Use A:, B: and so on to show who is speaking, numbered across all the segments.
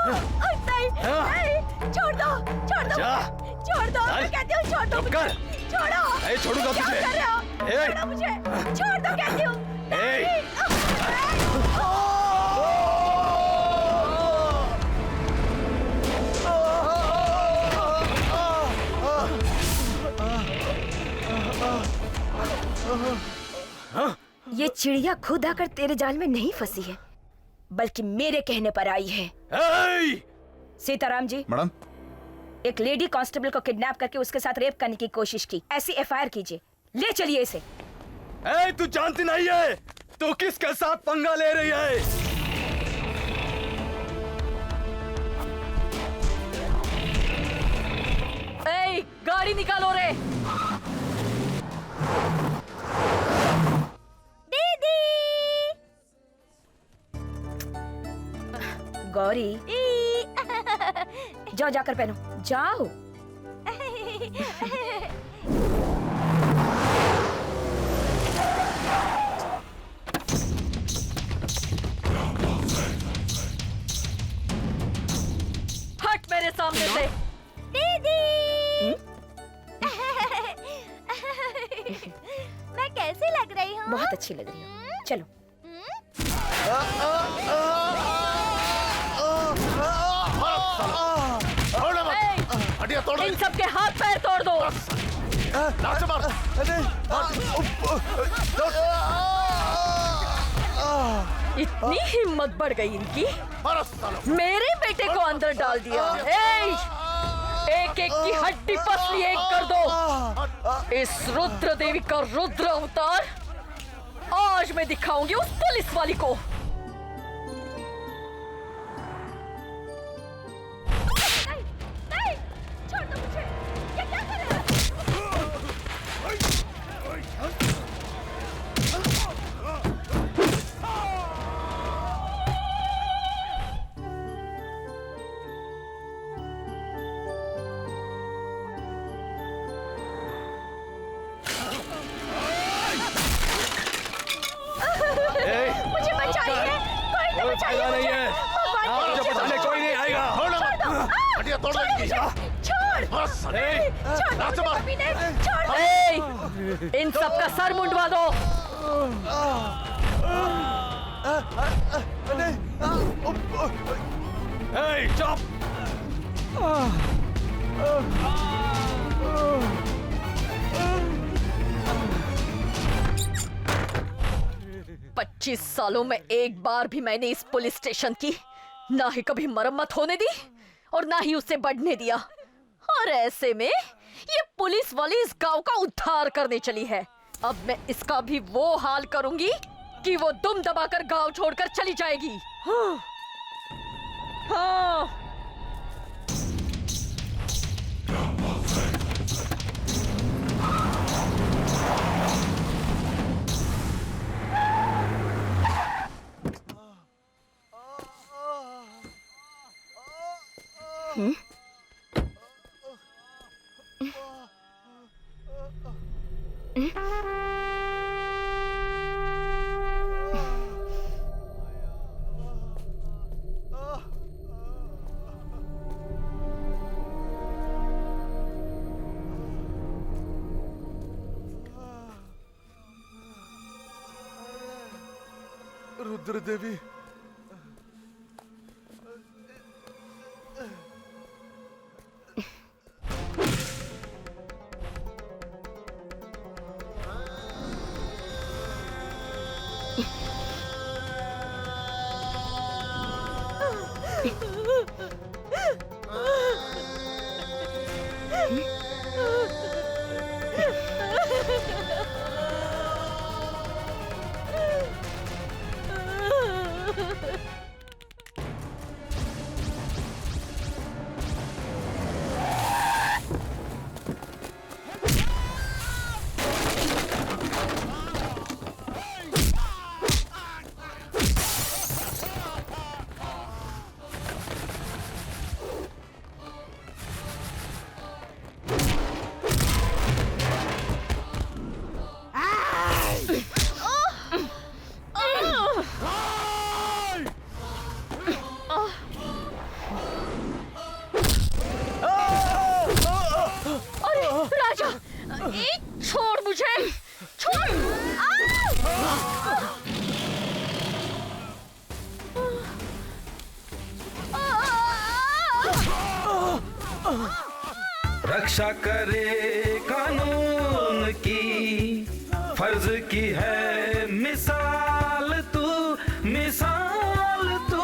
A: नहीं, नहीं, छोड़ दो, छोड़ दो, छोड़ दो, मैं कहती हूँ छोड़ दो मुझे, छोड़ो,
B: छोड़ूंगा तुझे,
A: क्या कर रहे हो? छोड़ो मुझे, छोड़ दो कहती हूँ, ये चिड़िया खुद आकर तेरे जाल में नहीं फंसी है, बल्कि मेरे कहने पर आई है। सीताराम जी,
B: मैडम,
A: एक लेडी कांस्टेबल को किडनैप करके उसके साथ रेप करने की कोशिश की, ऐसी एफआईआर कीजिए, ले चलिए इसे।
B: तू जानती नहीं है तू किसके साथ पंगा ले रही है?
A: गाड़ी निकालो रे। दीदी, गौरी, जाओ जाकर पहनो, जाओ। हट मेरे सामने से। दीदी, मैं कैसी लग रही हूँ? बहुत अच्छी लग रही हो, चलो। इन सब के हाथ पैर तोड़ दो। इतनी हिम्मत बढ़ गई इनकी, मेरे बेटे को अंदर डाल दिया। एक एक की हड्डी पसली एक कर दो। इस रुद्र देवी का रुद्र अवतार आज मैं दिखाऊंगी उस पुलिस वाली को। नहीं, छोड़ दो मुझे, ये क्या कर रहे हो? मुझे बचाइए, कोई नहीं बचाइए
B: नहीं है, मुझे बचाने कोई नहीं आएगा। हड्डियां तोड़ देंगी।
A: छोड़, इन सब का सर मुंडवा दो।
B: चुप।
A: 25 सालों में एक बार भी मैंने इस पुलिस स्टेशन की ना ही कभी मरम्मत होने दी और ना ही उसे बढ़ने दिया। और ऐसे में ये पुलिस वाली इस गांव का उद्धार करने चली है। अब मैं इसका भी वो हाल करूंगी कि वो दुम दबाकर गांव छोड़कर चली जाएगी। हाँ।
B: रुद्र देवी,
C: रक्षा करे कानून की, फर्ज की है मिसाल तू, मिसाल तू।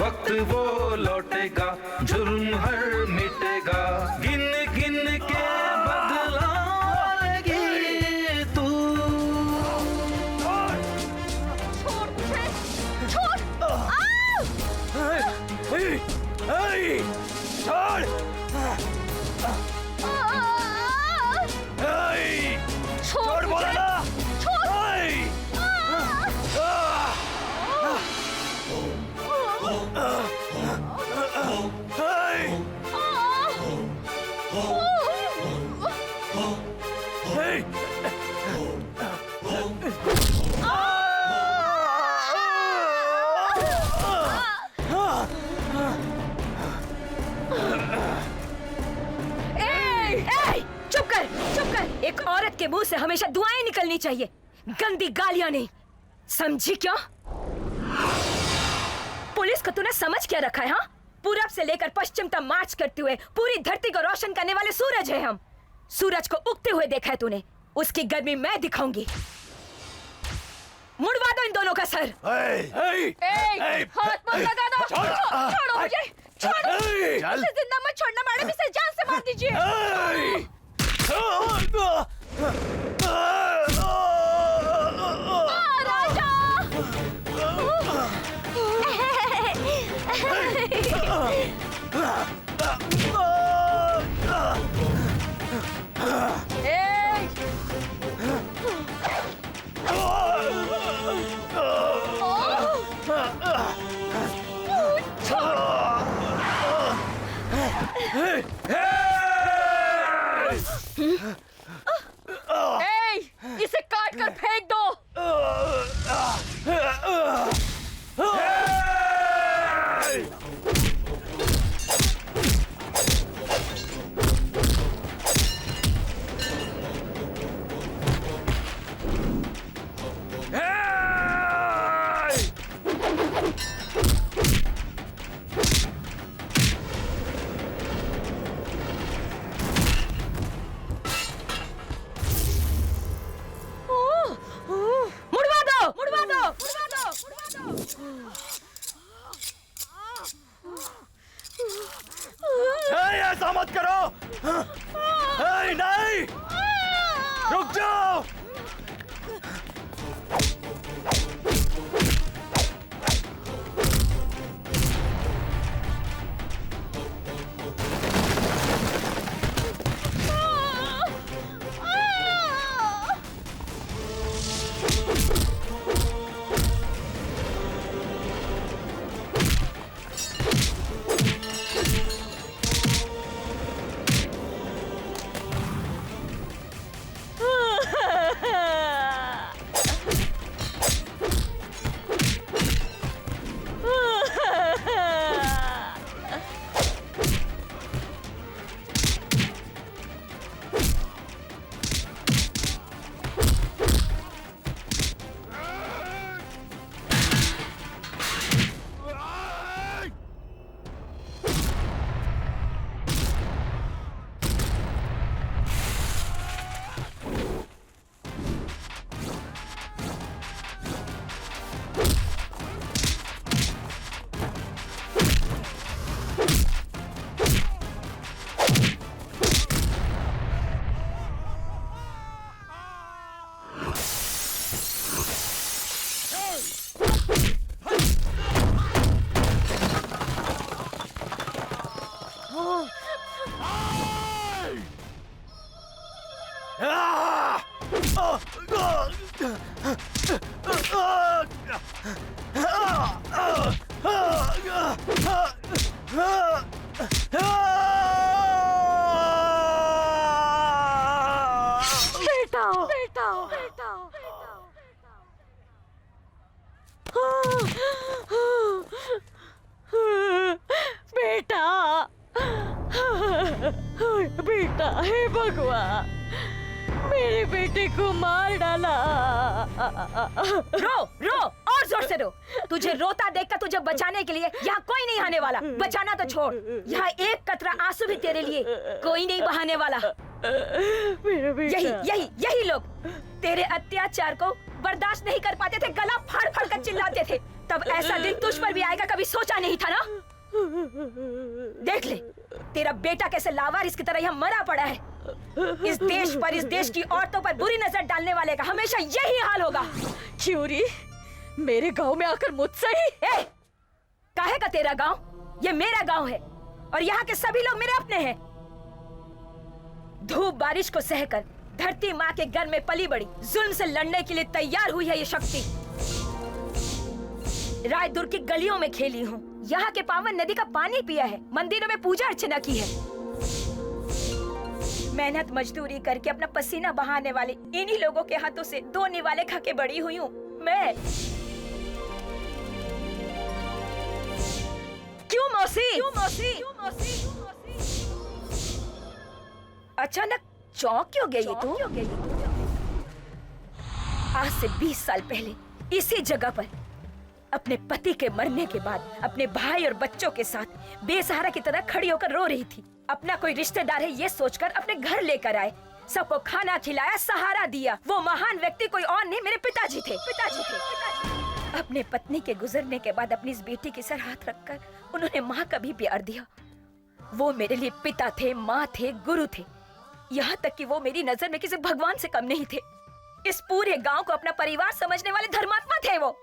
C: वक्त वो लौटेगा, जुर्म हर मिटेगा, गिन गिन के बदला लेगी तू।
A: छोड़ मुझे, छोड़।
B: छोड़। छोड़ बोला ना।
D: एक औरत के मुंह से हमेशा दुआएं निकलनी चाहिए, गंदी गालियां नहीं, समझी क्या? पुलिस को तूने समझ क्या रखा है? हाँ, पूरब से लेकर पश्चिम तक मार्च करते हुए पूरी धरती को रोशन करने वाले सूरज है हम। सूरज को उगते हुए देखा है तूने, उसकी गर्मी मैं दिखाऊंगी। मुड़वा दो इन दोनों का सर।
A: हाथ मत लगा दो। छोड़ो मुझे, छोड़ो। मुझे जिंदा मत छोड़ना मैडम, इसे जान से मार दीजिए। राजा! इसे काट कर फेंक दो।
B: ऐसा मत करो। नहीं, रुक जाओ। बेटा, हे भगवान, मेरे बेटे को मार डाला।
D: रो रो और जोर से रो। तुझे रोता देखकर तुझे बचाने के लिए यहाँ कोई नहीं आने वाला। बचाना तो छोड़, यहाँ एक कतरा आंसू भी तेरे लिए कोई नहीं बहाने वाला। यही लोग तेरे अत्याचार को बर्दाश्त नहीं कर पाते थे, गला फाड़ फाड़ कर चिल्लाते थे। तब ऐसा दिन तुझ पर भी आएगा, कभी सोचा नहीं था ना। देख ले तेरा बेटा कैसे लावारिस की तरह यहाँ मरा पड़ा है। इस देश पर, इस देश की औरतों पर बुरी नजर डालने वाले का हमेशा यही हाल होगा।
A: चियोरी, मेरे गांव में आकर मुझसे ही
D: काहे का तेरा गांव? ये मेरा गांव है और यहाँ के सभी लोग मेरे अपने हैं। धूप बारिश को सहकर धरती माँ के घर में पली बड़ी, जुल्म से लड़ने के लिए तैयार हुई है ये शक्ति। रायदुर्ग की गलियों में खेली हूँ, यहाँ के पावन नदी का पानी पिया है, मंदिरों में पूजा अर्चना की है। मेहनत मजदूरी करके अपना पसीना बहाने वाले इन्हीं लोगों के हाथों से 2 निवाले खा के बड़ी हुई हूँ मैं। क्यों मौसी? अचानक चौंक क्यों गई तू? आज से 20 साल पहले इसी जगह पर अपने पति के मरने के बाद अपने भाई और बच्चों के साथ बेसहारा की तरह खड़ी होकर रो रही थी। अपना कोई रिश्तेदार है ये सोचकर अपने घर लेकर आए, सबको खाना खिलाया, सहारा दिया। वो महान व्यक्ति कोई और नहीं, मेरे पिताजी थे। अपने पत्नी के गुजरने के बाद अपनी इस बेटी के सर हाथ रखकर उन्होंने माँ का भी प्यार दिया। वो मेरे लिए पिता थे, माँ थे, गुरु थे। यहाँ तक कि वो मेरी नजर में किसी भगवान से कम नहीं थे। इस पूरे गांव को अपना परिवार समझने वाले धर्मात्मा थे वो।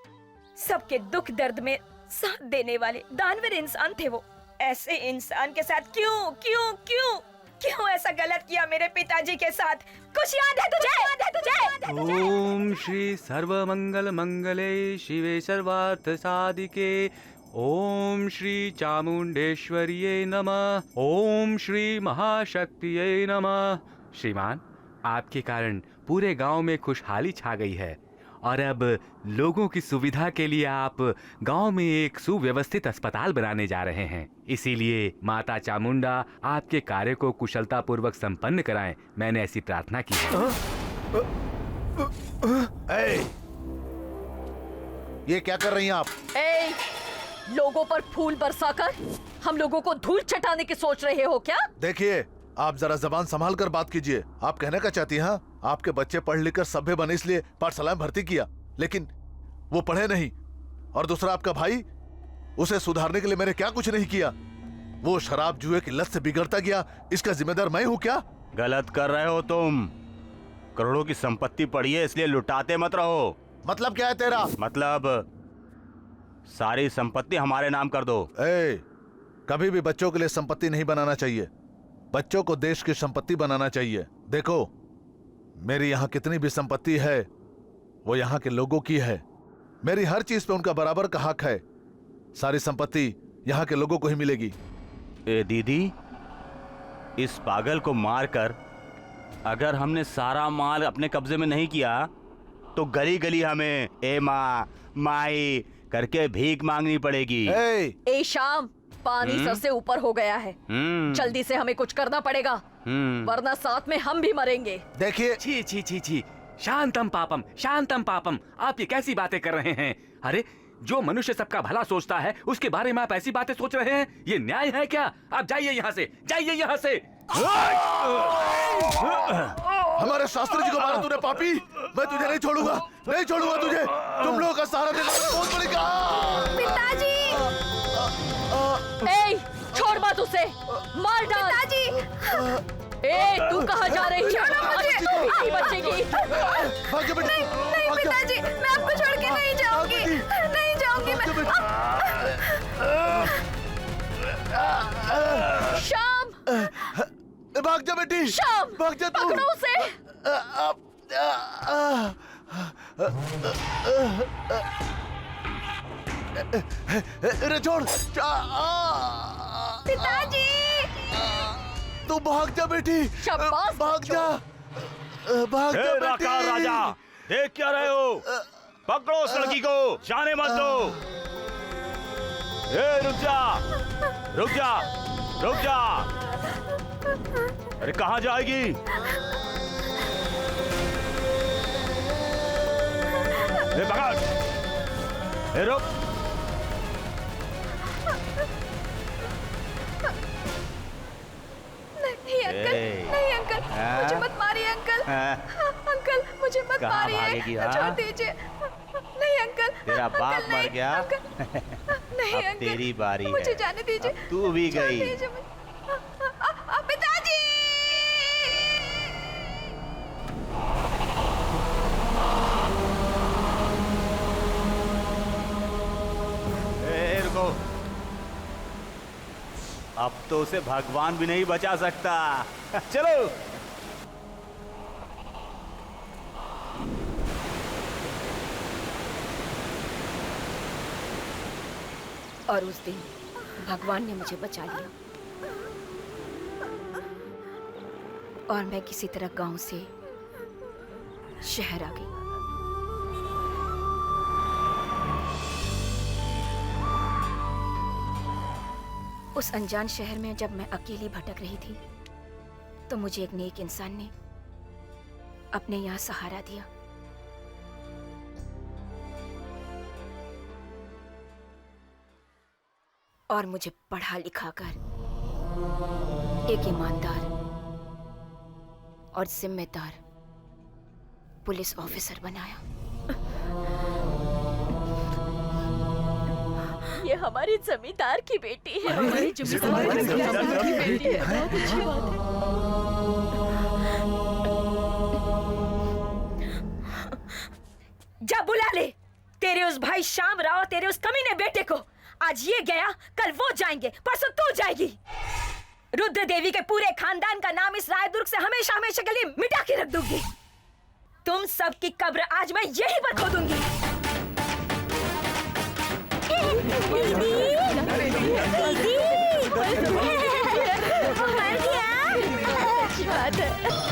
D: सबके दुख दर्द में साथ देने वाले दानवीर इंसान थे वो। ऐसे इंसान के साथ क्यों ऐसा गलत किया मेरे पिताजी के साथ? कुछ याद है तुझे?
E: ओम श्री सर्वमंगल मंगले शिवे सर्वार्थ साधिके ओम श्री चामुंडेश्वरिये नमः। ओम श्री महाशक्तिये नमः। श्रीमान, आपके कारण पूरे गांव में खुशहाली छा गई है और अब लोगों की सुविधा के लिए आप गांव में एक सुव्यवस्थित अस्पताल बनाने जा रहे हैं। इसीलिए माता चामुंडा आपके कार्य को कुशलता पूर्वक संपन्न कराएं, मैंने ऐसी प्रार्थना की है।
F: ये क्या कर रही हैं आप?
A: लोगों पर फूल बरसाकर हम लोगों को धूल चटाने की सोच रहे हो क्या?
F: देखिए, आप जरा जबान संभाल कर बात कीजिए। आप कहने का चाहती हैं आपके बच्चे पढ़ लिख कर सभ्य बने इसलिए पाठशाला में भर्ती किया, लेकिन वो पढ़े नहीं। और दूसरा आपका भाई, उसे सुधारने के लिए मैंने क्या कुछ नहीं किया। वो शराब जुए की लत से बिगड़ता गया, इसका जिम्मेदार मैं हूँ क्या?
G: गलत कर रहे हो तुम। करोड़ों की संपत्ति पड़ी है इसलिए लुटाते मत रहो।
F: मतलब क्या है तेरा?
G: मतलब सारी संपत्ति हमारे नाम कर दो।
F: कभी भी बच्चों के लिए संपत्ति नहीं बनाना चाहिए, बच्चों को देश की संपत्ति बनाना चाहिए। देखो, मेरी यहाँ कितनी भी संपत्ति है वो यहाँ के लोगों की है। मेरी हर चीज पे उनका बराबर का हक है। सारी संपत्ति यहाँ के लोगों को ही मिलेगी।
G: ए दीदी, इस पागल को मारकर अगर हमने सारा माल अपने कब्जे में नहीं किया तो गली गली हमें ए माँ माई करके भीख मांगनी पड़ेगी।
A: ए शाम, पानी सर से ऊपर हो गया है, जल्दी से हमें कुछ करना पड़ेगा, वरना साथ में हम भी मरेंगे।
F: देखिए,
E: छी छी छी छी, शांतम पापम, शांतम पापम। आप ये कैसी बातें कर रहे हैं? अरे, जो मनुष्य सबका भला सोचता है उसके बारे में आप ऐसी बातें सोच रहे हैं? ये न्याय है क्या? आप जाइए यहाँ से, जाइए यहाँ से।
F: हमारे शास्त्री जी को मारा तूने पापी। मैं तुझे नहीं छोड़ूंगा, नहीं छोड़ूंगा तुझे। तुम लोगों का सहारा देना बहुत बड़ी
D: पिताजी!
A: छोड़ मत उसे, मार डाल।
D: पिताजी!
A: तू कहाँ जा रही है? नहीं बचेगी।
D: नहीं पिताजी, मैं आपको छोड़ के नहीं जाऊंगी, नहीं जाऊंगी मैं।
A: शाम,
F: भाग जा बेटी,
A: शाम,
F: भाग जा तू।
A: पकड़ो उसे।
F: अरे छोड़।
D: पिताजी!
F: तू भाग जा बेटी,
A: शाबाश,
F: भाग जा, भाग जा बेटी।
G: राजा, देख क्या रहे हो? पकड़ो उस लड़की को, जाने मत दो। रुक जा, रुक जा, रुक जा। अरे कहाँ जाएगी? पकड़। रुक।
D: नहीं अंकल,
G: ए,
D: नहीं अंकल,
G: हाँ?
D: मुझे मत मारिए अंकल।
G: हाँ?
D: अंकल मुझे मत
G: कहाँ
D: मारिए,
G: भागेगी, हाँ?
D: छोड़ दीजिए। नहीं अंकल,
G: तेरा
D: अंकल,
G: बाप
D: नहीं,
G: मर गया।
D: अंकल, नहीं
G: अब
D: अंकल,
G: तेरी बारी
D: मुझे
G: है।
D: जाने दीजिए।
G: अब तू भी
D: छोड़
G: गई।
D: दीजिए मुझे। पिताजी!
G: रुको। अब तो उसे भगवान भी नहीं बचा सकता। चलो।
D: और उस दिन भगवान ने मुझे बचा लिया और मैं किसी तरह गांव से शहर आ गई। उस अनजान शहर में जब मैं अकेली भटक रही थी तो मुझे एक नेक इंसान ने अपने यहाँ सहारा दिया। और मुझे पढ़ा लिखा कर एक ईमानदार और जिम्मेदार पुलिस ऑफिसर बनाया।
A: ये हमारी जमींदार की बेटी है। हमारी जमींदार की बेटी है। बहुत अच्छी बात है।
D: जा बुला ले तेरे उस भाई श्याम राव, तेरे उस कमीने बेटे को। आज ये गया, कल वो जाएंगे, परसों तू जाएगी। रुद्र देवी के पूरे खानदान का नाम इस रायदुर्ग से हमेशा हमेशा के लिए मिटा के रख दूंगी। तुम सबकी कब्र आज मैं यहीं पर खोदूंगी।
A: अच्छी बात है।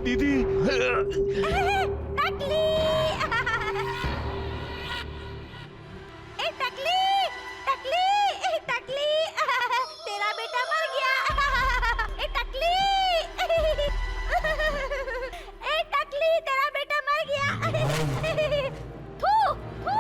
G: दीदी।
D: तेरा बेटा मर गया। टकली तेरा बेटा मर गया। थू थू।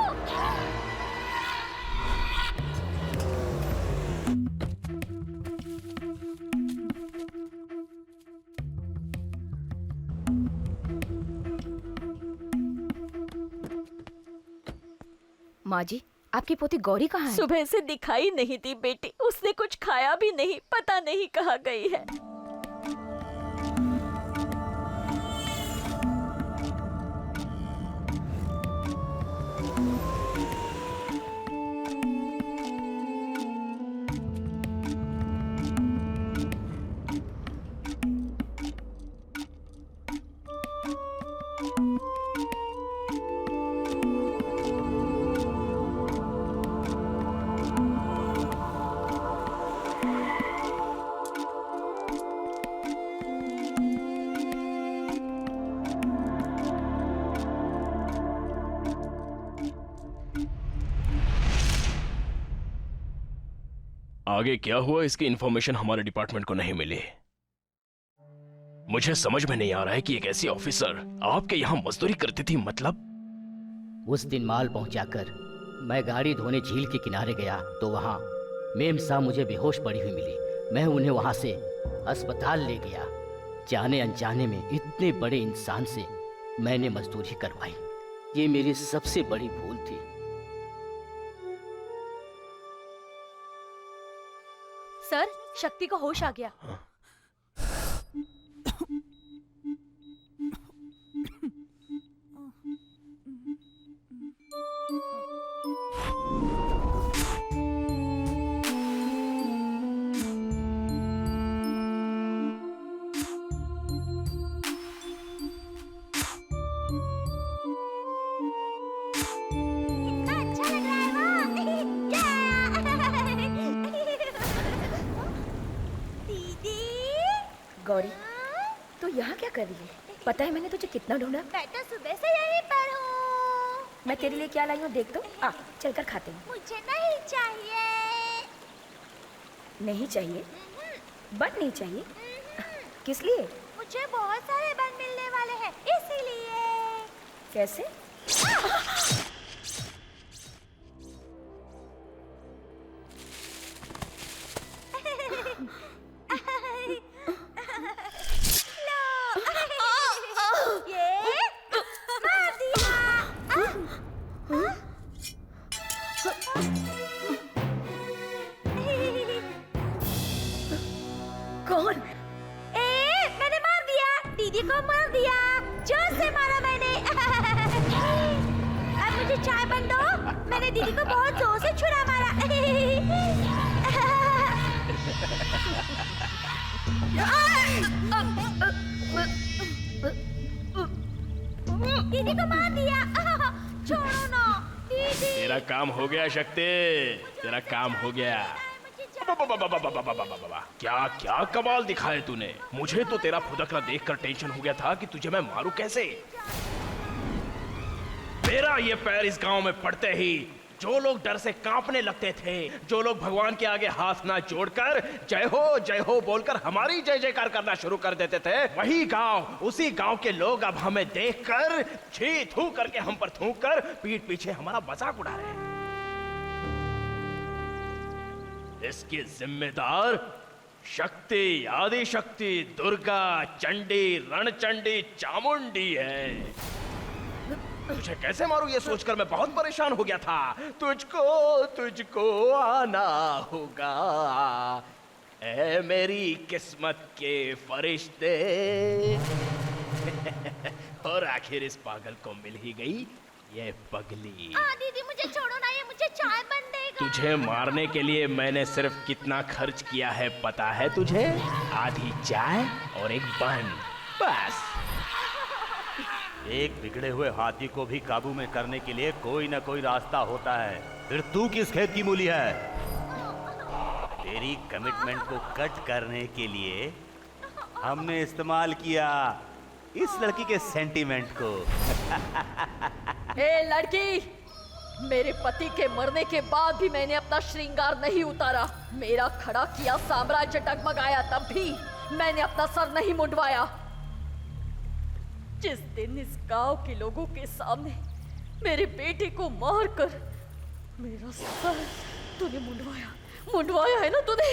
D: माँ जी, आपकी पोती गौरी कहाँ है?
A: सुबह से दिखाई नहीं दी बेटी। उसने कुछ खाया भी नहीं, पता नहीं कहाँ गई है।
H: आगे क्या हुआ इसकी इंफॉर्मेशन हमारे डिपार्टमेंट को नहीं मिली। मुझे समझ में नहीं आ रहा है कि एक ऐसी ऑफिसर आपके यहाँ मजदूरी करती थी। मतलब
I: उस दिन माल पहुंचाकर मैं गाड़ी धोने झील के किनारे गया तो वहां मेम साहब मुझे बेहोश पड़ी हुई मिली। मैं उन्हें वहां से अस्पताल ले गया। जाने अनजाने में इतने बड़े इंसान से मैंने मजदूरी करवाई। ये मेरी सबसे बड़ी भूल थी।
A: सर, शक्ति को होश आ गया।
D: गौरी, तू यहाँ क्या कर रही है? पता है मैंने तुझे कितना ढूंढा।
J: मैं तो सुबह से यहीं पर हूँ।
D: मैं तेरे लिए क्या लाई हूँ देख तो। आ, चलकर खाते हैं।
J: मुझे नहीं चाहिए।
D: नहीं चाहिए? बन नहीं चाहिए? किस लिए?
J: मुझे बहुत सारे बन मिलने वाले हैं, इसीलिए।
D: कैसे? कौन?
J: मैंने मार दिया, दीदी को मार दिया, जोर से मारा मैंने। अब मुझे चाय बन दो, मैंने दीदी को बहुत जोर से छुरा मारा। दीदी को मार दिया। छोड़ो ना दीदी।
H: तेरा काम हो गया शक्ति, तेरा काम हो गया। क्या क्या कमाल दिखाए तूने। मुझे तो तेरा फुदकना देखकर टेंशन हो गया था कि तुझे मैं मारूं कैसे। मेरा ये पैर इस गांव में पड़ते ही जो लोग डर से कांपने लगते थे, जो लोग भगवान के आगे हाथ ना जोड़कर जय हो बोलकर हमारी जय जयकार करना शुरू कर देते थे, वही गांव, उसी गांव के लोग अब हमें देखकर छी थू करके हम पर थूक कर पीठ पीछे हमारा मजाक उड़ा रहे हैं। इसकी जिम्मेदार शक्ति, आदि शक्ति, दुर्गा, चंडी, रणचंडी, चामुंडी है। तुझे कैसे मारूं ये सोचकर मैं बहुत परेशान हो गया था। तुझको आना होगा ऐ मेरी किस्मत के फरिश्ते। और आखिर इस पागल को मिल ही गई ये पगली।
J: दीदी मुझे छोड़ो ना, ये मुझे चाय बन देगा।
H: तुझे मारने के लिए मैंने सिर्फ कितना खर्च किया है पता है तुझे? आधी चाय और एक बन, बस।
G: एक बिगड़े हुए हाथी को भी काबू में करने के लिए कोई ना कोई रास्ता होता है। फिर तू किस खेत की मूली है? तेरी कमिटमेंट को कट करने के लिए हमने इस्तेमाल किया इस लड़की के सेंटीमेंट को।
A: ए लड़की, मेरे पति के मरने के बाद भी मैंने अपना श्रृंगार नहीं उतारा। मेरा खड़ा किया साम्राज्य डगमगाया, तब भी मैंने अपना सर नहीं मुंडवाया। जिस दिन इस गांव के लोगों के सामने मेरे बेटे को मारकर मेरा सर तूने मुंडवाया है ना तूने,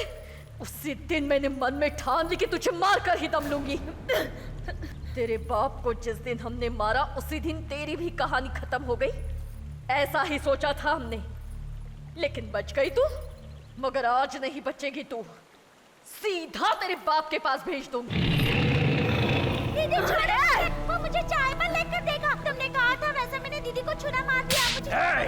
A: उसी दिन मैंने मन में ठान ली कि तुझे मारकर ही दम लूंगी। तेरे बाप को जिस दिन हमने मारा उसी दिन तेरी भी कहानी खत्म हो गई, ऐसा ही सोचा था हमने। लेकिन बच गई तू, मगर आज नहीं बचेगी तू। सीधा तेरे बाप के पास भेज दूंगी।
J: दीदी छोड़ो, वो मुझे चाय पर लेकर देगा। तुमने कहा था वैसे मैंने दीदी को छुरा मार दिया। मुझे तो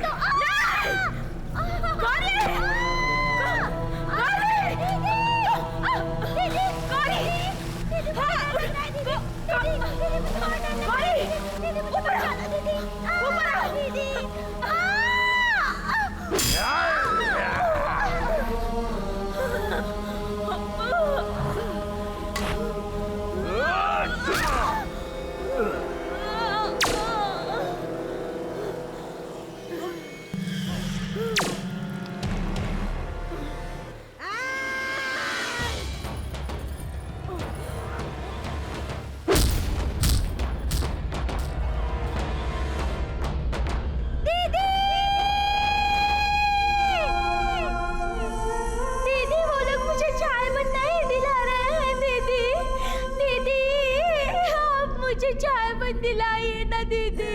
J: दिलाइए ना दीदी,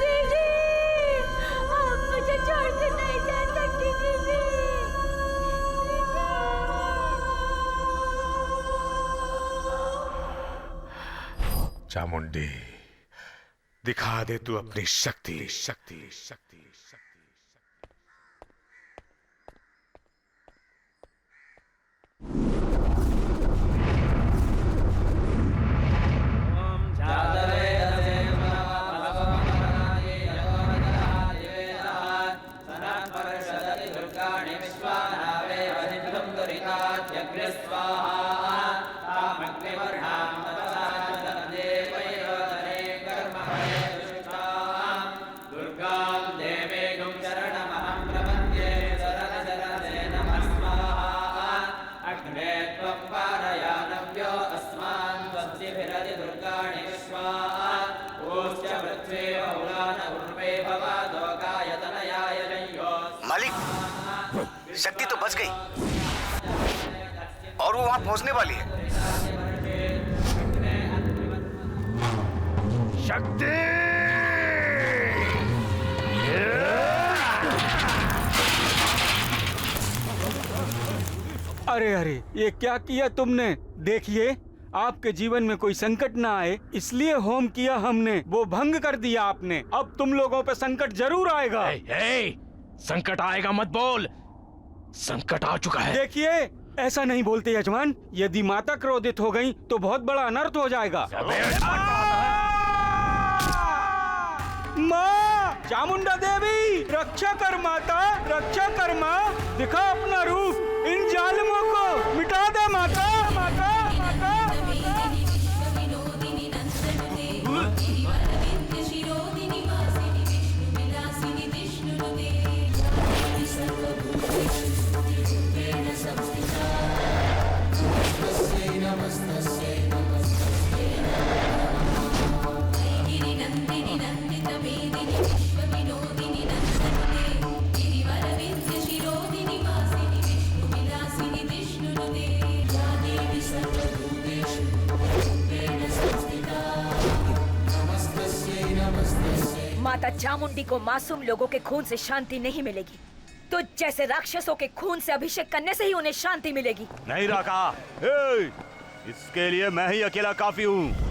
J: दीदी आप मुझे छोड़कर नहीं जा सकती दीदी।
K: चामुंडी, दिखा दे तू अपनी शक्ति।
L: स्वाहा शक्ति तो बच गई और वो वहां पहुंचने वाली है।
H: शक्ति!
E: अरे अरे, ये क्या किया तुमने? देखिए, आपके जीवन में कोई संकट ना आए इसलिए होम किया हमने, वो भंग कर दिया आपने। अब तुम लोगों पे संकट जरूर आएगा।
H: संकट आएगा मत बोल, संकट आ चुका है।
E: देखिए, ऐसा नहीं बोलते यजमान। यदि माता क्रोधित हो गई तो बहुत बड़ा अनर्थ हो जाएगा। माँ चामुंडा देवी, रक्षा कर माता, रक्षा कर माँ। दिखा अपना रूप, इन जालिमों को मिटा दे माता, माता, माता।
D: माता चामुंडी को मासूम लोगों के खून से शांति नहीं मिलेगी, तो जैसे राक्षसों के खून से अभिषेक करने से ही उन्हें शांति मिलेगी।
G: नहीं राका, इसके लिए मैं ही अकेला काफी हूँ।